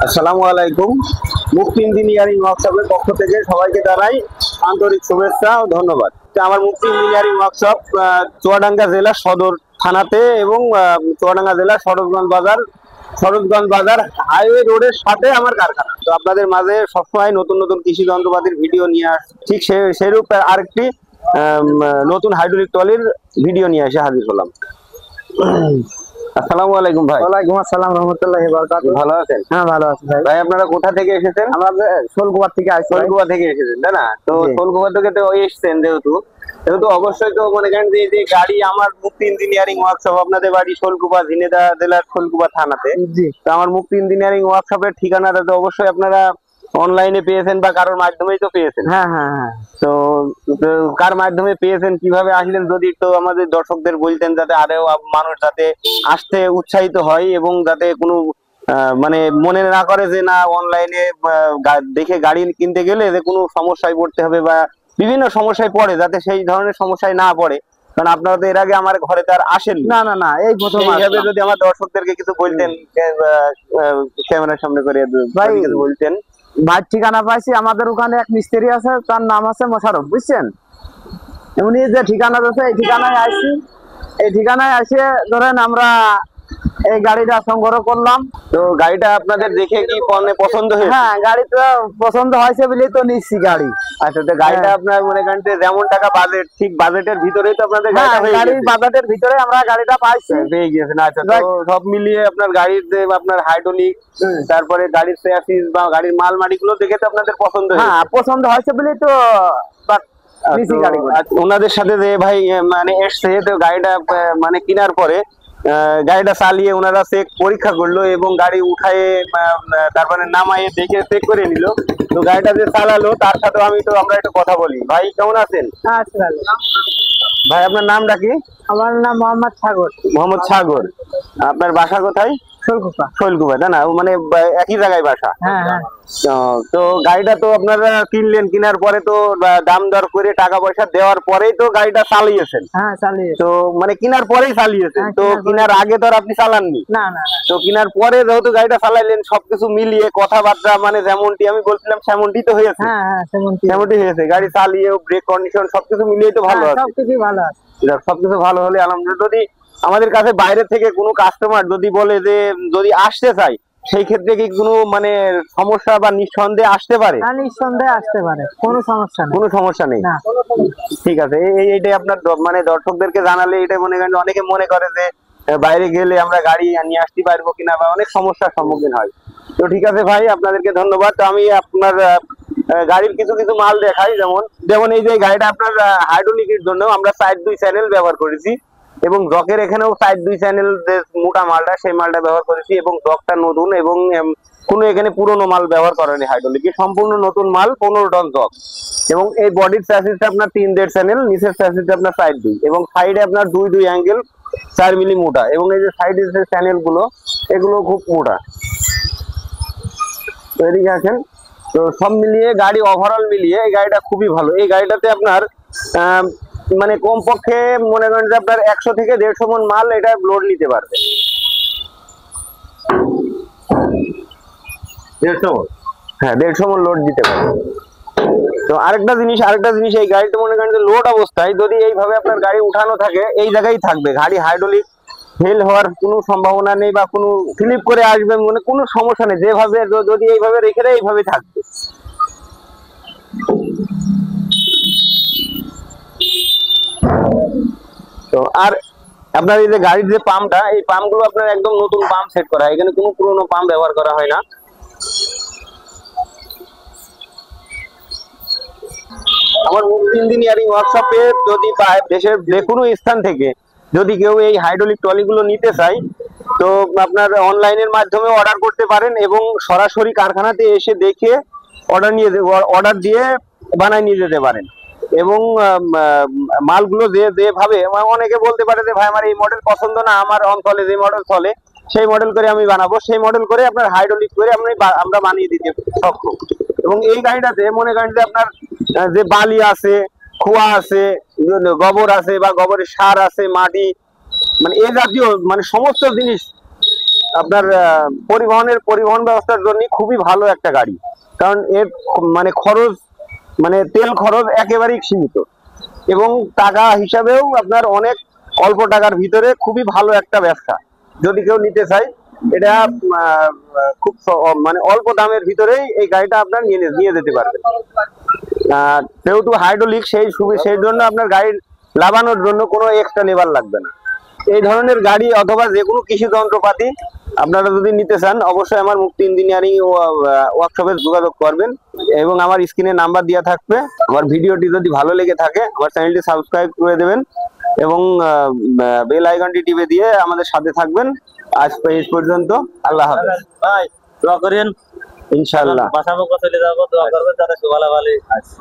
আসসালামু আলাইকুম। মুক্তি ইঞ্জিনিয়ারিং ওয়ার্কশপের পক্ষ থেকে সবাইকে জানাই আন্তরিক শুভেচ্ছা ও ধন্যবাদ। আমার মুক্তি ইঞ্জিনিয়ারিং ওয়ার্কশপ চুয়াডাঙ্গা জেলা সদর থানাতে এবং চুয়াডাঙ্গা জেলা সরোজগঞ্জ বাজার হাইওয়ে রোডের সাথে আমার কারখানা। তো আপনাদের মাঝে সবসময় নতুন নতুন কৃষি যন্ত্রপাতির ভিডিও নিয়ে ঠিক সেরূপ আরেকটি নতুন হাইড্রোলিক ট্রলির ভিডিও নিয়ে এসে হাজির হলাম। আসসালামু আলাইকুম ভাই। ওয়ালাইকুম আসসালাম রাহমাতুল্লাহি ওয়া বারাকাতুহু। ভালো আছেন? হ্যাঁ ভালো আছি ভাই। ভাই আপনারা কোথা থেকে এসেছেন? আমরা শোলকুয়া থেকে আসছি। শোলকুয়া থেকে এসেছেন তাই না? তো শোলকুয়া থেকে তো এসেছেন যেহেতু অবশ্যই তো মনে করেন যে গাড়ি আমার মুক্তি ইঞ্জিনিয়ারিং ওয়ার্কশপ, আপনাদের বাড়ি শোলকুয়া ঝিনেদা জেলার শোলকুয়া থানাতে। তো আমার মুক্তি ইঞ্জিনিয়ারিং ওয়ার্কশপের ঠিকানাটা তো অবশ্যই আপনারা অনলাইনে পেয়েছেন বা কারোর মাধ্যমেই তো পেয়েছেন। হ্যাঁ হ্যাঁ হ্যাঁ। তো কার মাধ্যমে পেয়েছেন, কিভাবে আসলেন, যদি তো আমাদের দর্শকদের বলতেন, যাতে আরো মানুষ যাতে আসতে উৎসাহিত হয় এবং যাতে কোনো মানে মনে না করে যে না অনলাইনে দেখে গাড়ি কিনতে গেলে যে কোনো সমস্যায় পড়তে হবে বা বিভিন্ন সমস্যায় পড়ে, যাতে সেই ধরনের সমস্যায় না পড়ে। কারণ আপনারা তো এর আগে আমার ঘরে তো আর আসেন না না না, এই প্রথম এইভাবে যদি আমার দর্শকদেরকে কিছু বলতেন ক্যামেরার সামনে করে ভাই কিছু বলতেন। ভাই ঠিকানা পাইছি, আমাদের ওখানে এক মিস্ত্রি আছে, তার নাম আছে মোশারফ, বুঝছেন? উনি যে ঠিকানা আছে এই ঠিকানায় আসছি, এই ঠিকানায় আসে ধরেন আমরা এই গাড়িটা সংগ্রহ করলাম। তো গাড়িটা আপনাদের দেখে কি পছন্দ হয়েছে? হ্যাঁ, গাড়ি তো পছন্দ হয়েছে বলেই তো নিচ্ছি গাড়ি। আচ্ছা, তো গাড়িটা আপনার মনে করেন যেমন টাকা বাজেট, ঠিক বাজেটের ভিতরেই তো আপনাদের গাড়িটা হয়ে গাড়ির গেছে। বাজেটের ভিতরে আমরা গাড়িটা পাইছি, পেয়ে গিয়েছেন। আচ্ছা, তো সব মিলিয়ে আপনার গাড়ির যে আপনার হাইড্রোলিক, তারপরে গাড়ির চেসিস বা গাড়ির মালমারি গুলো দেখে তো আপনাদের পছন্দ হয়েছে। হ্যাঁ, পছন্দ হয়েছে বলেই তো নিচ্ছি গাড়ি। ওনাদের সাথে যে ভাই মানে এসছে, তো গাড়িটা মানে কেনার পরে গাড়িটা চালিয়ে ওনারা পরীক্ষা করলো এবং গাড়ি উঠায়ে তারপরে নামায়ে দেখে চেক করে নিল। তো গাড়িটা যে চালালো তার সাথে আমরা একটু কথা বলি। ভাই কেমন আছেন? ভাই আপনার নামটা কি? আমার নাম মোহাম্মদ সাগর। মোহাম্মদ সাগর। আপনার বাসা কোথায়? শৈলকুপা তাই না? মানে একই জায়গায় বাসা। তো গাড়িটা তো আপনারা কিনলেন, কেনার পরে তো দাম দর করে টাকা পয়সা দেওয়ার পরেই তো গাড়িটা চালিয়েছেন। তো মানে কেনার পরেই চালিয়েছেন, তো কেনার আগে তো আর আপনি চালাননি। তো কেনার পরে যেহেতু গাড়িটা চালাইলেন, সবকিছু মিলিয়ে কথাবার্তা মানে যেমনটি আমি বলছিলাম সেমনটি তো হয়েছে। সেমনটি হয়েছে, গাড়ি চালিয়ে ব্রেক কন্ডিশন সবকিছু মিলিয়ে তো ভালো আছে। সবকিছু ভালো হলে আলহামদুলিল্লাহ। যদি আমাদের কাছে বাইরে থেকে কোনো কাস্টমার যদি বলে যে যদি আসতে চাই, সেই ক্ষেত্রে কি কোনো মানে সমস্যা বা নিঃসন্দেহে আসতে পারে? নিঃসন্দেহে আসতে পারে, কোনো সমস্যা নেই। ঠিক আছে, এইটাই আপনার মানে দর্শকদেরকে জানালে এটা মনে করেন অনেকে মনে করে যে বাইরে গেলে আমরা গাড়ি নিয়ে আসতে পারবো কিনা বা অনেক সমস্যার সম্মুখীন হয়। তো ঠিক আছে ভাই, আপনাদেরকে ধন্যবাদ। তো আমি আপনার গাড়ির কিছু কিছু মাল দেখাই। যেমন এই যে গাড়িটা আপনার হাইড্রোলিকের জন্য আমরা সাইড 2 চ্যানেল ব্যবহার করেছি এবং ডকের এখানেও সাইড 2 চ্যানেল যে মোটা মালটা, সেই মালটা ব্যবহার করেছি এবং ডকটা নতুন এবং কোনো এখানে পুরোনো মাল ব্যবহার করেনি। হাইড্রোলিকে সম্পূর্ণ নতুন মাল, 15 টন ডক। এবং এই বডির চ্যাসিসটা আপনার 3.5 চ্যানেল, নিচের চ্যাসিসটা আপনার সাইড 2 এবং সাইডে আপনার 2 অ্যাঙ্গেল 4 মিলি মোটা এবং এই যে সাইডের যে চ্যানেল গুলো এগুলো খুব মোটা। তো এদিকে আছেন। তো সব মিলিয়ে গাড়ি ওভারঅল মিলিয়ে এই গাড়িটা খুবই ভালো। এই গাড়িটাতে আপনার মানে কমপক্ষে মনে করেন যে আপনার 100 থেকে 150 মন মাল এটা লোড নিতে পারবে। 150 মন, হ্যাঁ 150 মন লোড দিতে পারবে। তো আরেকটা জিনিস এই গাড়িটা মনে করেন যে লোড অবস্থায় যদি এইভাবে আপনার গাড়ি উঠানো থাকে, এই জায়গায় থাকবে। গাড়ি হাইড্রোলিক ফেল হওয়ার কোনো সম্ভাবনা নেই বা কোনো স্লিপ করে আসবে মানে কোনো সমস্যা নেই। যেভাবে যদি এইভাবে রেখে দেয় এইভাবে থাকবে। তো আর আপনার এই যে গাড়ির যে পাম্পটা, এই পাম্পগুলো আপনার একদম নতুন পাম্প সেট করা, এখানে কোনো পুরোনো পাম্প ব্যবহার করা হয় না। আমার ইঞ্জিনিয়ারিং ওয়ার্কশপে যদি দেশের যে কোনো স্থান থেকে যদি কেউ এই হাইড্রোলিক ট্রলিগুলো নিতে চায়, তো আপনার অনলাইনের মাধ্যমে অর্ডার করতে পারেন এবং সরাসরি কারখানাতে এসে দেখে অর্ডার দিয়ে বানায় নিয়ে যেতে পারেন। এবং মালগুলো যেভাবে অনেকে বলতে পারে যে ভাই আমার এই মডেল পছন্দ না, আমার অঞ্চলে যে মডেল চলে সেই মডেল করে আমি বানাবো, সেই মডেল করে আপনার হাইড্রোলিক করে আমরা বানিয়ে দিতে সক্ষম। এবং এই গাড়িটাতে মনে করেন যে আপনার যে বালি আছে, খোয়া আছে, গোবর আছে বা গোবরের সার আছে, মাটি, মানে এই জাতীয় মানে সমস্ত জিনিস আপনার পরিবহন ব্যবস্থার জন্য খুবই ভালো একটা গাড়ি। কারণ এর মানে খরচ, মানে তেল খরচ একেবারেই সীমিত, এবং টাকা হিসাবেও আপনার অনেক অল্প টাকার ভিতরে খুবই ভালো একটা ব্যবসা। যদি কেউ নিতে চায়, এটা খুব মানে অল্প দামের ভিতরেই এই গাড়িটা আপনার নিয়ে যেতে পারবেন। যেহেতু হাইড্রোলিক, সেই জন্য আপনার গাড়ির লাগানোর জন্য কোনো এক্সট্রা লেবার লাগবে না। এই ধরনের গাড়ি অথবা যে কোনো কৃষি যন্ত্রপাতি আপনারা যদি নিতে চান, অবশ্যই আমার মুক্তি ইঞ্জিনিয়ারিং ওয়ার্কশপে যোগাযোগ করবেন, এবং আমার স্ক্রিনে নাম্বার দেওয়া থাকবে। আমার ভিডিওটি যদি ভালো লেগে থাকে, আমার চ্যানেলটি সাবস্ক্রাইব করে দেবেন এবং বেল আইকনটি টিপে দিয়ে আমাদের সাথে থাকবেন। আজ এই পর্যন্ত, আল্লাহ হাফেজ। ভাই দোয়া করেন, ইনশাআল্লাহ বাসামুখ চলে যাবো, দোয়া করবেন যাতে ভালো ভালো আছে।